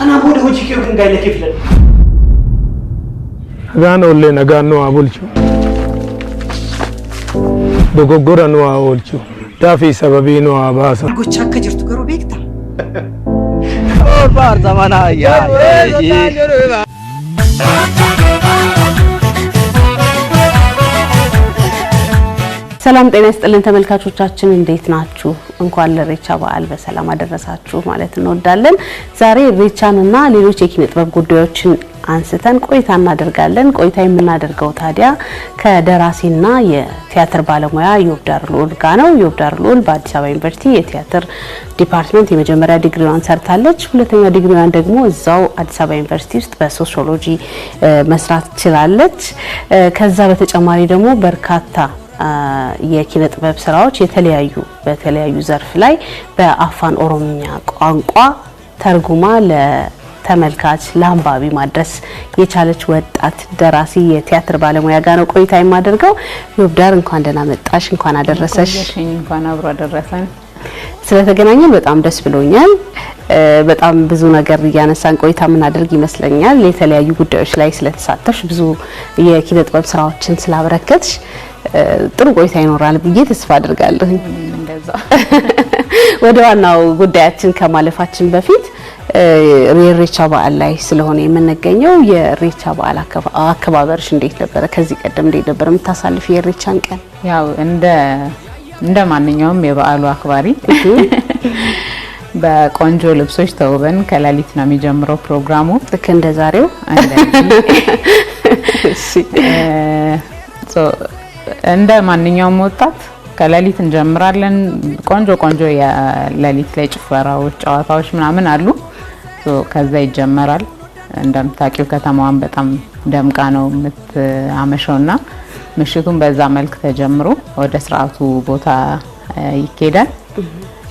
أنا بودي وجهي كيف كن قايل كيف لن غانو اللي نغانو أبولشو دوغورانو أولشو دافي سببينو أباسا أقول شاكا جرتو قرو بيكتا بار زمانا يا ሰላም ጤና ይስጥልን ተመልካቾቻችን እንዴት ናችሁ? እንኳን ለኢሬቻ በዓል በሰላም አደረሳችሁ ማለት እንወዳለን። ዛሬ ኢሬቻንና ሌሎች የኪነ ጥበብ ጉዳዮችን አንስተን ቆይታ እናደርጋለን። ቆይታ የምናደርገው ታዲያ ከደራሲና የቲያትር ባለሙያ ዮብዳር ልዑል ጋር ነው። ዮብዳር ልዑል በአዲስ አበባ ዩኒቨርሲቲ የቲያትር ዲፓርትመንት የመጀመሪያ ዲግሪዋን ሰርታለች። ሁለተኛ ዲግሪዋን ደግሞ እዛው አዲስ አበባ ዩኒቨርሲቲ ውስጥ በሶሺዮሎጂ መስራት ችላለች። ከዛ በተጨማሪ ደግሞ በርካታ የኪነ ጥበብ ስራዎች በተለያዩ ዘርፍ ላይ በአፋን ኦሮምኛ ቋንቋ ተርጉማ ለተመልካች ለአንባቢ ማድረስ የቻለች ወጣት ደራሲ የቲያትር ባለሙያ ጋር ነው ቆይታ የማደርገው። ዮብዳር እንኳን ደህና መጣሽ፣ እንኳን አደረሰሽ። እንኳን አብሮ አደረሰን። ስለተገናኘን በጣም ደስ ብሎኛል። በጣም ብዙ ነገር ያነሳን ቆይታ ምናደርግ ይመስለኛል። የተለያዩ ጉዳዮች ላይ ስለተሳተፍሽ ብዙ የኪነ ጥበብ ስራዎችን ስላበረከትሽ ጥሩ ቆይታ ይኖራል ብዬ ተስፋ አድርጋለሁ። እንደዛ ወደ ዋናው ጉዳያችን ከማለፋችን በፊት የኢሬቻ በዓል ላይ ስለሆነ የምንገኘው የኢሬቻ በዓል አከባበርሽ እንዴት ነበር? ከዚህ ቀደም እንዴት ነበር የምታሳልፊ የኢሬቻን ቀን? ያው እንደ ማንኛውም የበዓሉ አክባሪ በቆንጆ ልብሶች ተውበን ከሌሊት ነው የሚጀምረው ፕሮግራሙ። ልክ እንደ ዛሬው እንደ ማንኛውም ወጣት ከሌሊት እንጀምራለን። ቆንጆ የሌሊት ላይ ጭፈራዎች፣ ጨዋታዎች ምናምን አሉ። ከዛ ይጀመራል። እንደምታውቂው ከተማዋን በጣም ደምቃ ነው የምትአመሸውና ምሽቱን በዛ መልክ ተጀምሮ ወደ ስርዓቱ ቦታ ይኬዳል።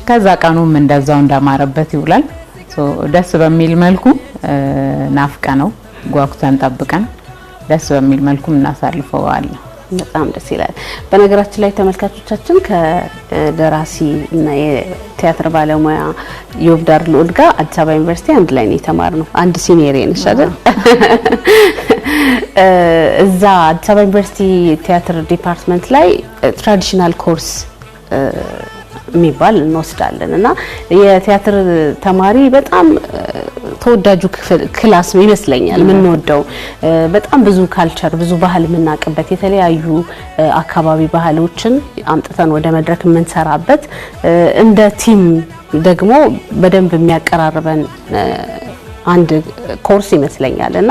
ከዛ ቀኑም እንደዛው እንዳማረበት ይውላል። ደስ በሚል መልኩ ናፍቀ ነው ጓጉተን ጠብቀን ደስ በሚል መልኩ እናሳልፈዋለን። በጣም ደስ ይላል። በነገራችን ላይ ተመልካቾቻችን ከደራሲ እና የቲያትር ባለሙያ ዮብዳር ልዑል ጋር አዲስ አበባ ዩኒቨርሲቲ አንድ ላይ ነው የተማርነው። አንድ ሲኒየር ነሽ አይደል? እዛ አዲስ አበባ ዩኒቨርሲቲ ቲያትር ዲፓርትመንት ላይ ትራዲሽናል ኮርስ የሚባል እንወስዳለን እና የቲያትር ተማሪ በጣም ተወዳጁ ክላስ ይመስለኛል። ምን ወደው በጣም ብዙ ካልቸር ብዙ ባህል የምናቀበት የተለያዩ አካባቢ ባህሎችን አምጥተን ወደ መድረክ የምንሰራበት እንደ ቲም ደግሞ በደንብ የሚያቀራርበን አንድ ኮርስ ይመስለኛል እና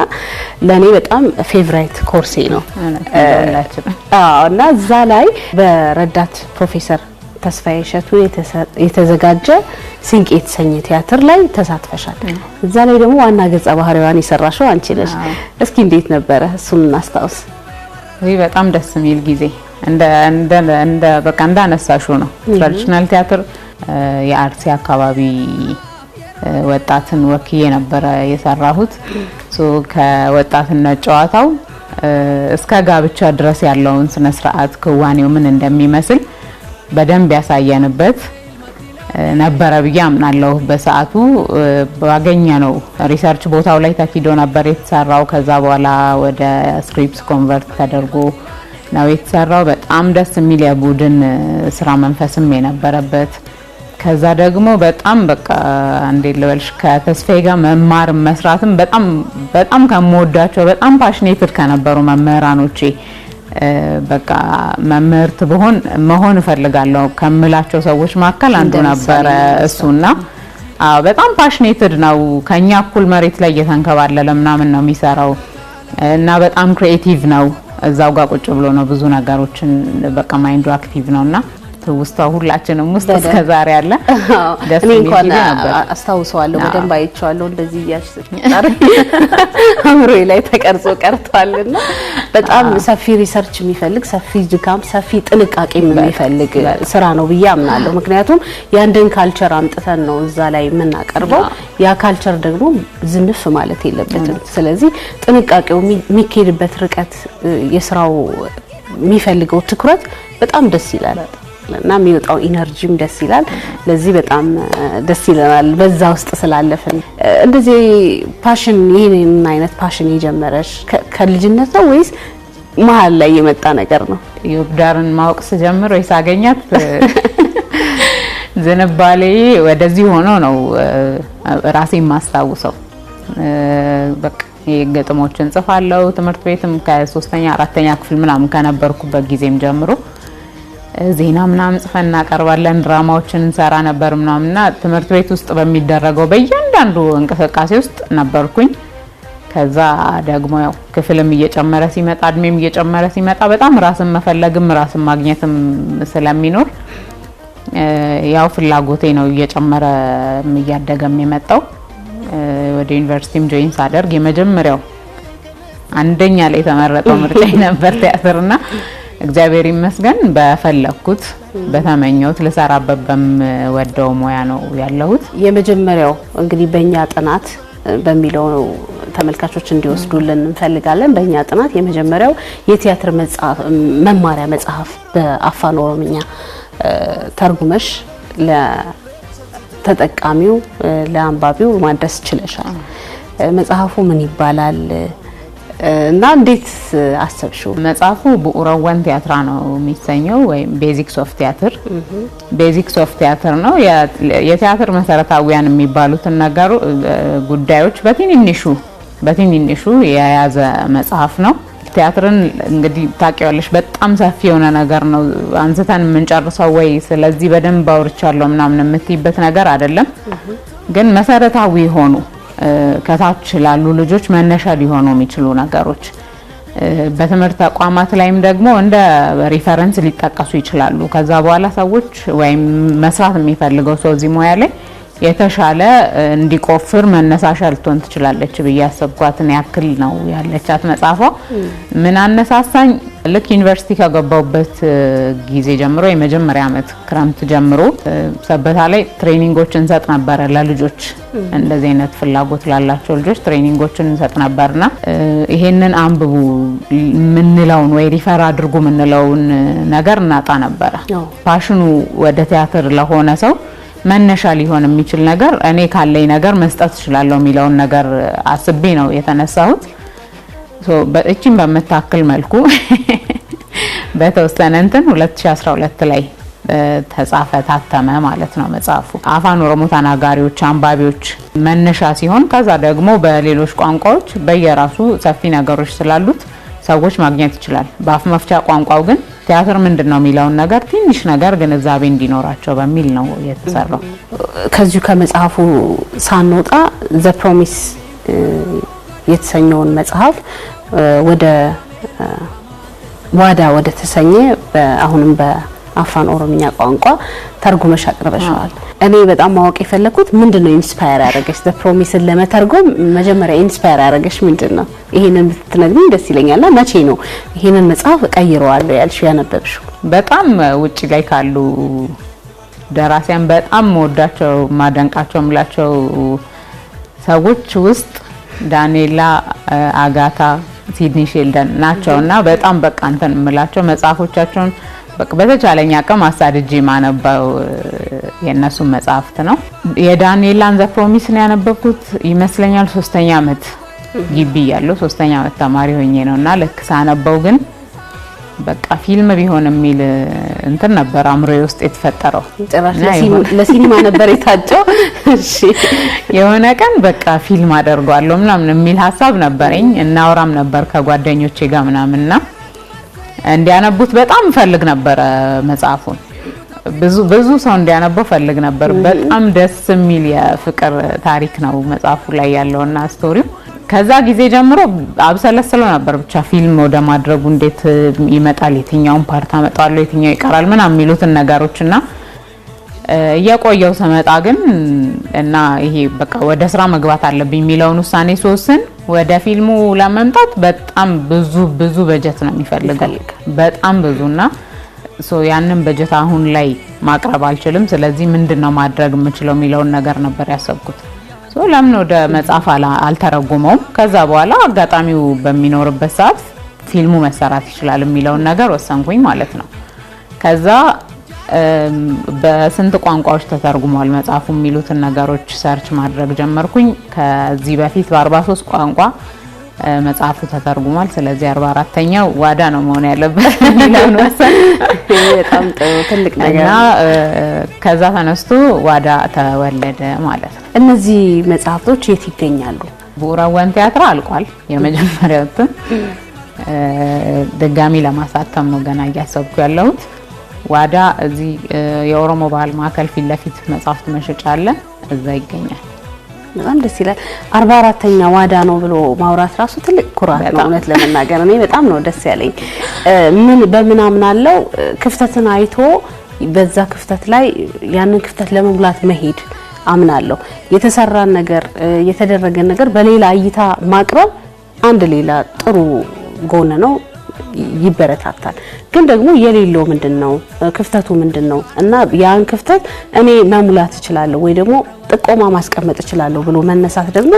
ለኔ በጣም ፌቨራይት ኮርሴ ነው። እና እዛ ላይ በረዳት ፕሮፌሰር ተስፋዬ ሸቱ የተዘጋጀ ሲንቄ የተሰኘ ቲያትር ላይ ተሳትፈሻል። እዛ ላይ ደግሞ ዋና ገጸ ባህሪዋን የሰራሽው አንቺ ነሽ። እስኪ እንዴት ነበረ እሱን እናስታውስ። ወይ በጣም ደስ የሚል ጊዜ በቃ እንዳነሳሽው ነው። ትራዲሽናል ቲያትር የአርሲ አካባቢ ወጣትን ወክዬ ነበረ የሰራሁት። ከወጣትነት ጨዋታው እስከ ጋብቻ ድረስ ያለውን ስነ ስርዓት ክዋኔው ምን እንደሚመስል በደንብ ያሳየንበት ነበረ ብዬ አምናለሁ። በሰዓቱ ባገኘነው ሪሰርች ቦታው ላይ ተኪዶ ነበር የተሰራው። ከዛ በኋላ ወደ ስክሪፕት ኮንቨርት ተደርጎ ነው የተሰራው። በጣም ደስ የሚል የቡድን ስራ መንፈስም የነበረበት። ከዛ ደግሞ በጣም በቃ እንዴት ልበልሽ ከተስፋዬ ጋር መማር መስራትም በጣም ከመወዳቸው በጣም ፓሽኔትድ ከነበሩ መምህራኖቼ በቃ መምህርት መሆን እፈልጋለሁ ከምላቸው ሰዎች መካከል አንዱ ነበረ እሱና በጣም ፓሽኔትድ ነው። ከኛ እኩል መሬት ላይ እየተንከባለለ ምናምን ነው የሚሰራው እና በጣም ክሪኤቲቭ ነው። እዛው ጋር ቁጭ ብሎ ነው ብዙ ነገሮችን በቃ ማይንዱ አክቲቭ ነውና ውስጣው ሁላችንም ውስጥ እስከዛሬ ያለ እኔ እንኳን አስታውሰዋለሁ በደንብ አይቼዋለሁ። እንደዚህ ያሽጣር አምሮዬ ላይ ተቀርጾ ቀርቷልና በጣም ሰፊ ሪሰርች የሚፈልግ ሰፊ ድካም ሰፊ ጥንቃቄ የሚፈልግ ስራ ነው ብዬ አምናለሁ። ምክንያቱም ያንደን ካልቸር አምጥተን ነው እዛ ላይ የምናቀርበው። ያ ካልቸር ደግሞ ዝንፍ ማለት የለበትም። ስለዚህ ጥንቃቄው የሚኬድበት ርቀት የስራው የሚፈልገው ትኩረት በጣም ደስ ይላል። እና የሚወጣው ኢነርጂም ደስ ይላል። ለዚህ በጣም ደስ ይላል በዛ ውስጥ ስላለፈን። እንደዚህ ፓሽን ይሄን አይነት ፓሽን የጀመረሽ ከልጅነት ነው ወይስ መሀል ላይ የመጣ ነገር ነው? ዮብዳርን ማወቅ ስጀምር ወይ ሳገኛት ዝንባሌ ወደዚህ ሆኖ ነው ራሴን ማስታውሰው። በቃ የግጥሞችን ጽፋለሁ ትምህርት ቤትም ከ3ኛ 4ኛ ክፍል ምናምን ከነበርኩበት ጊዜም ጀምሮ ዜና ምናምን ጽፈን እናቀርባለን፣ ድራማዎችን እንሰራ ነበር ምናምንና ትምህርት ቤት ውስጥ በሚደረገው በእያንዳንዱ እንቅስቃሴ ውስጥ ነበርኩኝ። ከዛ ደግሞ ያው ክፍልም እየጨመረ ሲመጣ እድሜም እየጨመረ ሲመጣ በጣም ራስን መፈለግም ራስን ማግኘትም ስለሚኖር ያው ፍላጎቴ ነው እየጨመረ እያደገም የመጣው። ወደ ዩኒቨርሲቲም ጆይን ሳደርግ የመጀመሪያው አንደኛ ላይ ተመረጠው ምርጫ ነበር ቲያትርና እግዚአብሔር ይመስገን በፈለኩት በተመኘሁት ልሰራበት በምወደው ሙያ ነው ያለሁት። የመጀመሪያው እንግዲህ በእኛ ጥናት በሚለው ተመልካቾች እንዲወስዱልን እንፈልጋለን። በእኛ ጥናት የመጀመሪያው የቲያትር መጽሐፍ መማሪያ መጽሐፍ በአፋን ኦሮምኛ ተርጉመሽ ለተጠቃሚው ለአንባቢው ማድረስ ችለሻል። መጽሐፉ ምን ይባላል እና እንዴት አሰብሽው? መጽሐፉ ቡኡረወን ቲያትራ ነው የሚሰኘው ወይም ቤዚክስ ኦፍ ቲያትር። ቤዚክስ ኦፍ ቲያትር ነው የቲያትር መሰረታዊያን የሚባሉትን ነገሩ ጉዳዮች በትንንሹ የያዘ መጽሐፍ ነው። ቲያትርን እንግዲህ ታውቂዋለሽ በጣም ሰፊ የሆነ ነገር ነው። አንስተን የምንጨርሰው ወይ ስለዚህ በደንብ አውርቻለሁ ምናምን የምትይበት ነገር አይደለም። ግን መሰረታዊ ሆኑ ከታች ላሉ ልጆች መነሻ ሊሆኑ የሚችሉ ነገሮች በትምህርት ተቋማት ላይም ደግሞ እንደ ሪፈረንስ ሊጠቀሱ ይችላሉ። ከዛ በኋላ ሰዎች ወይም መስራት የሚፈልገው ሰው እዚህ ሙያ ላይ የተሻለ እንዲቆፍር መነሳሻ ልትሆን ትችላለች ብዬ አሰብኳትን ያክል ነው ያለቻት መጽሐፏ። ምን አነሳሳኝ? ልክ ዩኒቨርሲቲ ከገባሁበት ጊዜ ጀምሮ የመጀመሪያ ዓመት ክረምት ጀምሮ ሰበታ ላይ ትሬኒንጎችን እንሰጥ ነበር ለልጆች። እንደዚህ አይነት ፍላጎት ላላቸው ልጆች ትሬኒንጎችን እንሰጥ ነበርና ይሄንን አንብቡ ምንለውን ወይ ሪፈር አድርጉ ምንለውን ነገር እናጣ ነበር። ፓሽኑ ወደ ቲያትር ለሆነ ሰው መነሻ ሊሆን የሚችል ነገር እኔ ካለኝ ነገር መስጠት እችላለሁ የሚለውን ነገር አስቤ ነው የተነሳሁት። በእቺም በመታከል መልኩ በተወሰነ እንትን 2012 ላይ ተጻፈ ታተመ ማለት ነው መጽሐፉ። አፋን ኦሮሞ ተናጋሪዎች አንባቢዎች መነሻ ሲሆን ከዛ ደግሞ በሌሎች ቋንቋዎች በየራሱ ሰፊ ነገሮች ስላሉት ሰዎች ማግኘት ይችላል። በአፍ መፍቻ ቋንቋው ግን ቲያትር ምንድነው የሚለውን ነገር ትንሽ ነገር ግንዛቤ እንዲኖራቸው በሚል ነው የተሰራው። ከዚሁ ከመጽሐፉ ሳንወጣ ዘ ፕሮሚስ የተሰኘውን መጽሐፍ ወደ ዋዳ ወደ ተሰኘ አሁንም በአፋን ኦሮምኛ ቋንቋ ተርጉመሽ አቅርበሻል። እኔ በጣም ማወቅ የፈለኩት ምንድነው ኢንስፓየር ያደረገሽ ዘ ፕሮሚስን ለመተርጎም መጀመሪያ ኢንስፓየር ያደረገሽ ምንድነው? ይሄንን ብትነግሪኝ ደስ ይለኛልና መቼ ነው ይሄንን መጽሐፍ ቀይረዋለሁ ያልሽ ያነበብሽው? በጣም ውጪ ላይ ካሉ ደራሲያን በጣም ወዳቸው ማደንቃቸው ምላቸው ሰዎች ውስጥ ዳንኤላ፣ አጋታ፣ ሲድኒ ሼልደን ናቸውና በጣም በቃ እንትን ምላቸው መጽሐፎቻቸውን በቃ በተቻለኝ አቅም አሳድጄ ማነባው የነሱ መጽሐፍት ነው። የዳንኤላን ዘ ፕሮሚስ ነው ያነበብኩት ይመስለኛል 3ኛ ዓመት ግቢ ያለው 3ኛ ዓመት ተማሪ ሆኜ ነውና ልክ ሳነበው ግን በቃ ፊልም ቢሆን የሚል እንትን ነበር አምሮዬ ውስጥ የተፈጠረው። ለሲኒማ ነበር የታጨው። እሺ የሆነ ቀን በቃ ፊልም አደርጋለሁ ምናምን የሚል ሐሳብ ነበረኝ። እናወራም ነበር ከጓደኞቼ ጋር ምናምንና እንዲያነቡት በጣም ፈልግ ነበር መጽሐፉን። ብዙ ሰው እንዲያነበው ፈልግ ነበር። በጣም ደስ የሚል የፍቅር ታሪክ ነው መጽሐፉ ላይ ያለውና ስቶሪው። ከዛ ጊዜ ጀምሮ አብሰለሰለው ነበር ብቻ ፊልም ወደ ማድረጉ እንዴት ይመጣል፣ የትኛውን ፓርት አመጣለሁ፣ የትኛው ይቀራል ምናምን የሚሉትን ነገሮችና እየቆየው ሰመጣ ግን እና ይሄ በቃ ወደ ስራ መግባት አለብኝ የሚለውን ውሳኔ ስወስን ወደ ፊልሙ ለመምጣት በጣም ብዙ በጀት ነው የሚፈልገው። በጣም ብዙና ያንን በጀት አሁን ላይ ማቅረብ አልችልም። ስለዚህ ምንድነው ማድረግ የምችለው የሚለውን ነገር ነበር ያሰብኩት። ለምን ወደ መጽሐፍ አልተረጉመውም? ከዛ በኋላ አጋጣሚው በሚኖርበት ሰዓት ፊልሙ መሰራት ይችላል የሚለውን ነገር ወሰንኩኝ ማለት ነው። ከዛ በስንት ቋንቋዎች ተተርጉሟል መጽሐፉ የሚሉትን ነገሮች ሰርች ማድረግ ጀመርኩኝ። ከዚህ በፊት በ43 ቋንቋ መጽሐፉ ተተርጉሟል። ስለዚህ 44ኛው ዋዳ ነው መሆን ያለበት ይላል ወሰን። በጣም ትልቅ ነገር እና ከዛ ተነስቶ ዋዳ ተወለደ ማለት ነው። እነዚህ መጽሐፍቶች የት ይገኛሉ? ቡራዋን ቲያትር አልቋል የመጀመሪያው እትም። ድጋሚ ለማሳተም ነው ገና እያሰብኩ ያለሁት። ዋዳ እዚህ የኦሮሞ ባህል ማዕከል ፊት ለፊት መጽሐፍት መሸጫ አለ፣ እዛ ይገኛል። በጣም ደስ ይላል። 44ኛ ዋዳ ነው ብሎ ማውራት ራሱ ትልቅ ኩራት ነው እውነት ለመናገር። እኔ በጣም ነው ደስ ያለኝ። ምን በምን አምናለው ክፍተትን አይቶ በዛ ክፍተት ላይ ያንን ክፍተት ለመሙላት መሄድ አምናለሁ። የተሰራን ነገር የተደረገ ነገር በሌላ እይታ ማቅረብ አንድ ሌላ ጥሩ ጎን ነው፣ ይበረታታል። ግን ደግሞ የሌለው ምንድነው ክፍተቱ ምንድነው እና ያን ክፍተት እኔ መሙላት እችላለሁ ወይ ደግሞ ጥቆማ ማስቀመጥ እችላለሁ ብሎ መነሳት ደግሞ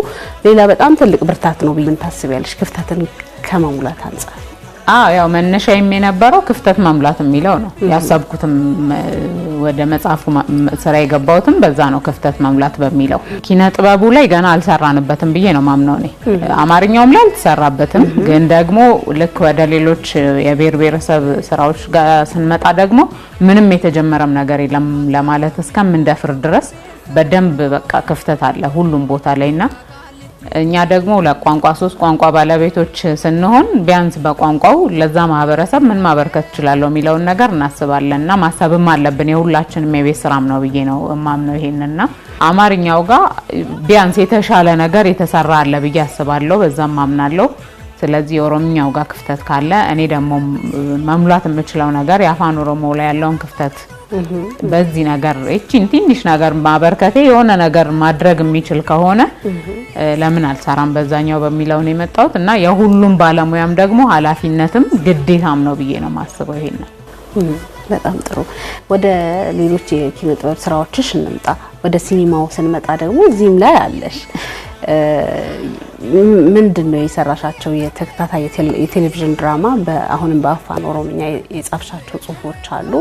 ሌላ በጣም ትልቅ ብርታት ነው ብዬ ታስቢያለሽ ክፍተትን ከመሙላት አንፃር? ያው መነሻዬም የነበረው ክፍተት መሙላት የሚለው ነው። ያሰብኩትም ወደ መጽሐፉ ስራ የገባሁትም በዛ ነው፣ ክፍተት መሙላት በሚለው። ኪነ ጥበቡ ላይ ገና አልሰራንበትም ብዬ ነው ማምነው እኔ። አማርኛውም ላይ አልተሰራበትም፣ ግን ደግሞ ልክ ወደ ሌሎች የብሔር ብሔረሰብ ስራዎች ጋር ስንመጣ ደግሞ ምንም የተጀመረም ነገር የለም ለማለት እስከምንደፍር ድረስ በደንብ በቃ ክፍተት አለ ሁሉም ቦታ ላይና እኛ ደግሞ ለቋንቋ 3 ቋንቋ ባለቤቶች ስንሆን ቢያንስ በቋንቋው ለዛ ማህበረሰብ ምን ማበርከት ይችላል የሚለውን ነገር እናስባለንና ማሰብም አለብን። የሁላችንም የቤት ስራም ነው ብዬ ነው ማምነው ይሄንና አማርኛው ጋር ቢያንስ የተሻለ ነገር የተሰራ አለ ብዬ አስባለሁ፣ በዛም ማምናለሁ። ስለዚህ ኦሮምኛው ጋር ክፍተት ካለ እኔ ደግሞ መሙላት የምችለው ነገር የአፋን ኦሮሞ ላይ ያለውን ክፍተት በዚህ ነገር እቺን ትንሽ ነገር ማበርከቴ የሆነ ነገር ማድረግ የሚችል ከሆነ ለምን አልሰራም በዛኛው በሚለው ነው የመጣሁት እና የሁሉም ባለሙያም ደግሞ ኃላፊነትም ግዴታም ነው ብዬ ነው ማስበው ይሄን። በጣም ጥሩ። ወደ ሌሎች የኪነ ጥበብ ስራዎችሽ እንምጣ። ወደ ሲኒማው ስንመጣ ደግሞ እዚህም ላይ አለሽ። ምንድነው የሰራሻቸው የተከታታይ የቴሌቪዥን ድራማ አሁንም በአፋን ኦሮምኛ የጻፍሻቸው ጽሁፎች አሉ፣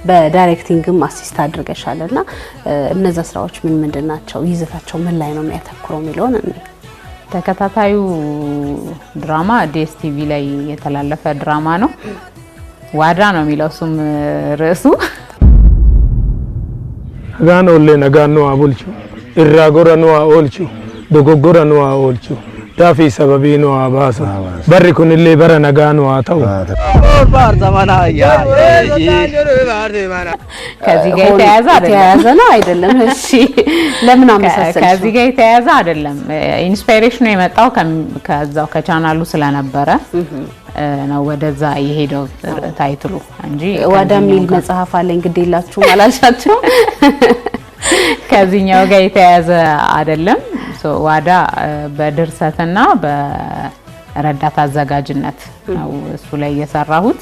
በዳይሬክቲንግም አሲስት አድርገሻልና እነዛ ስራዎች ምን ምንድናቸው? ይዘታቸው ምን ላይ ነው የሚያተኩረው የሚለውን ተከታታዩ ድራማ ዲኤስቲቪ ላይ የተላለፈ ድራማ ነው። ዋዳ ነው የሚለው እሱም ርዕሱ። ነጋኖ ነጋኖ አቡልቹ ኢራጎረኖ ኦልቹ ዶጎጎረኖ ኦልቹ ዳፊ ሰበቢኖ አባሳ በሪኩንሌ በረ ነጋኖ አታው ከዚህ ጋር የተያያዘ ነው አይደለም? እሺ ለምን አመሳሰልሽ? ከዚህ ጋር የተያያዘ አይደለም። ኢንስፓይሬሽኑ የመጣው ከዛው ከቻናሉ ስለነበረ ነው ወደዛ የሄደው ታይትሉ እንጂ ዋዳ ሚል መጽሐፍ አለኝ ግዴላችሁ አላልሻቸው? ከዚህኛው ጋር የተያያዘ አይደለም። ዋዳ በድርሰትና በረዳት አዘጋጅነት ነው እሱ ላይ የሰራሁት።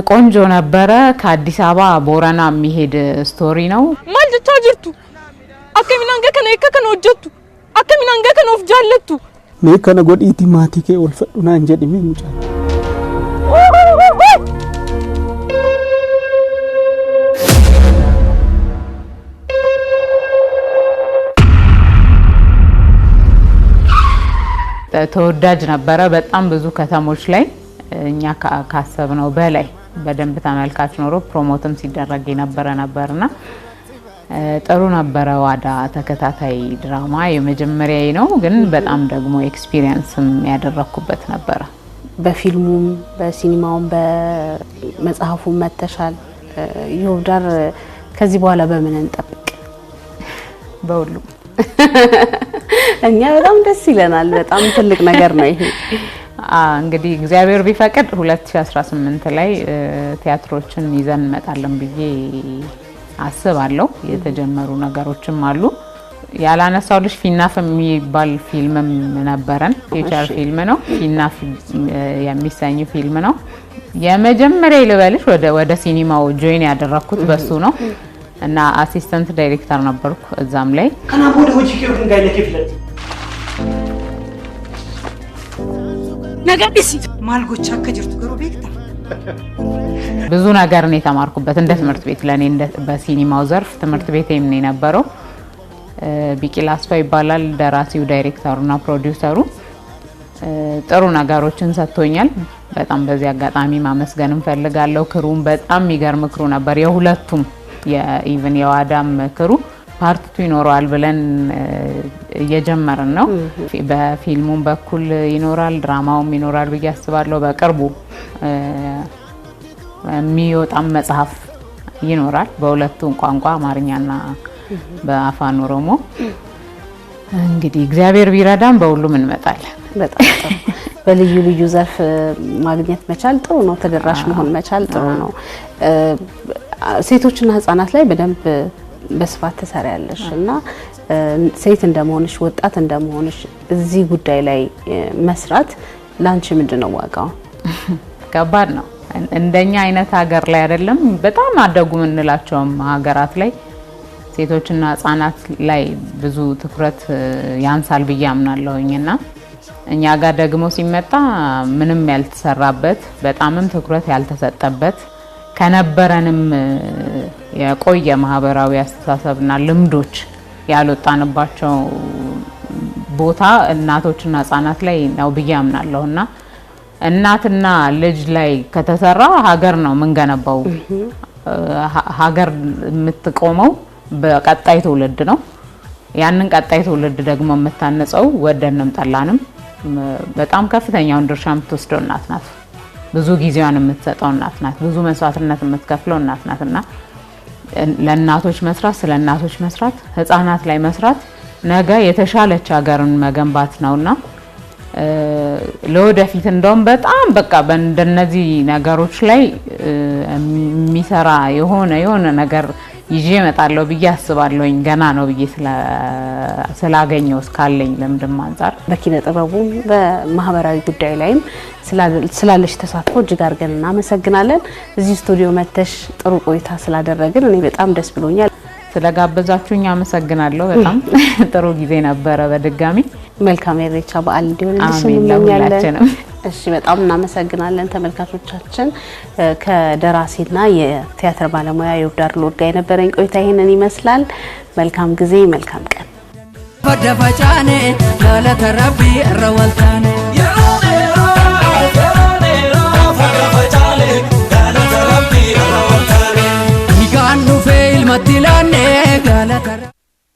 ቆንጆ ነበረ። ከአዲስ አበባ ቦረና የሚሄድ ስቶሪ ነው። ማልቻ ጅርቱ አከሚናንገ ከነ ወጀቱ አከሚናንገ ከነ ወፍጃለቱ ሜከነ ጎዲቲ ማቲኬ ወልፈዱና እንጀድሚ ሙጫ ተወዳጅ ነበረ። በጣም ብዙ ከተሞች ላይ እኛ ካሰብነው በላይ በደንብ ተመልካች ኖሮ ፕሮሞትም ሲደረግ ነበርና ጥሩ ነበረ። ዋዳ ተከታታይ ድራማ የመጀመሪያዬ ነው፣ ግን በጣም ደግሞ ኤክስፒሪየንስም ያደረኩበት ነበረ። በፊልሙም በሲኒማውም በመጽሐፉም መተሻል። ይወዳር ከዚህ በኋላ በምን እንጠብቅ? በሁሉም እኛ በጣም ደስ ይለናል። በጣም ትልቅ ነገር ነው ይሄ። እንግዲህ እግዚአብሔር ቢፈቅድ 2018 ላይ ቲያትሮችን ይዘን እንመጣለን ብዬ አስባለሁ። የተጀመሩ ነገሮችም አሉ። ያላነሳውልሽ ፊናፍ የሚባል ፊልምም ነበረን። ፊቸር ፊልም ነው። ፊናፍ የሚሰኝ ፊልም ነው። የመጀመሪያ ልበልሽ ወደ ሲኒማው ጆይን ያደረኩት በሱ ነው እና አሲስታንት ዳይሬክተር ነበርኩ እዛም ላይ ከናም ወደ ሆጂ ከውን ጋር ለከፍለት ነጋዲሲ ማልጎቻ ከጅርቱ ገሮ ቤክታ ብዙ ነገር ነው የተማርኩበት እንደ ትምህርት ቤት ለኔ በሲኒማው ዘርፍ ትምህርት ቤቴም ነው የነበረው ቢቂላ አስፋ ይባላል ደራሲው ዳይሬክተሩና ፕሮዲዩሰሩ ጥሩ ነገሮችን ሰጥቶኛል በጣም በዚህ አጋጣሚ ማመስገን እንፈልጋለሁ ክሩም በጣም ይገርም ክሩ ነበር የሁለቱም የኢቭን የዋዳም ክሩ ፓርት ይኖራል ብለን እየጀመርን ነው በፊልሙም በኩል ይኖራል ድራማውም ይኖራል ብዬ አስባለሁ በቅርቡ የሚወጣም መጽሐፍ ይኖራል በሁለቱም ቋንቋ አማርኛና በአፋን ኦሮሞ እንግዲህ እግዚአብሔር ቢረዳን በሁሉም እንመጣለን በጣም ጥሩ በልዩ ልዩ ዘርፍ ማግኘት መቻል ጥሩ ነው ተደራሽ መሆን መቻል ጥሩ ነው ሴቶችና ህፃናት ላይ በደንብ በስፋት ተሰራያለሽና ሴት እንደመሆንሽ ወጣት እንደመሆንሽ እዚህ ጉዳይ ላይ መስራት ላንቺ ምንድነው ዋጋው ከባድ ነው እንደኛ አይነት ሀገር ላይ አይደለም በጣም አደጉ እንላቸው ሀገራት ላይ ሴቶችና ህፃናት ላይ ብዙ ትኩረት ያንሳል በያምናለሁኝና እኛ ጋር ደግሞ ሲመጣ ምንም ያልተሰራበት በጣምም ትኩረት ያልተሰጠበት ከነበረንም የቆየ ማህበራዊ አስተሳሰብና ልምዶች ያልወጣንባቸው ቦታ እናቶችና ህፃናት ላይ ነው በያምናለሁና እናትና ልጅ ላይ ከተሰራ ሀገር ነው መንገነባው ሀገር የምትቆመው በቀጣይ ትውልድ ነው ያንን ቀጣይ ትውልድ ደግሞ የምታነጸው ወደንም ጠላንም በጣም ከፍተኛውን ድርሻ የምትወስደው እናት ናት ብዙ ጊዜዋን የምትሰጠው እናት ናት ብዙ መስዋዕትነት የምትከፍለው እናት ናትና ለእናቶች መስራት ስለ እናቶች መስራት ህፃናት ላይ መስራት ነገ የተሻለች ሀገርን መገንባት ነውና ለወደፊት እንደውም በጣም በቃ በእንደነዚህ ነገሮች ላይ የሚሰራ የሆነ ነገር ይዤ መጣለው ብዬ አስባለሁኝ ገና ነው ብዬ ስላገኘው ስካለኝ ለምንድን አንፃር በኪነ ጥበቡ በማህበራዊ ጉዳይ ላይም ስላለሽ ተሳትፎ እጅግ አድርገን እናመሰግናለን እዚህ ስቱዲዮ መተሽ ጥሩ ቆይታ ስላደረግን እኔ በጣም ደስ ብሎኛል ስለጋበዛችሁኝ አመሰግናለሁ በጣም ጥሩ ጊዜ ነበር በድጋሚ መልካም የኢሬቻ በዓል እንዲሆንልሽ እንመኛለን እሺ በጣም እናመሰግናለን ተመልካቾቻችን ከደራሲና የቲያትር ባለሙያ ይወዳር ሎርጋ የነበረኝ ቆይታ ይሄንን ይመስላል መልካም ጊዜ መልካም ቀን ወደፈጫኔ ለተረቢ ረወልታኔ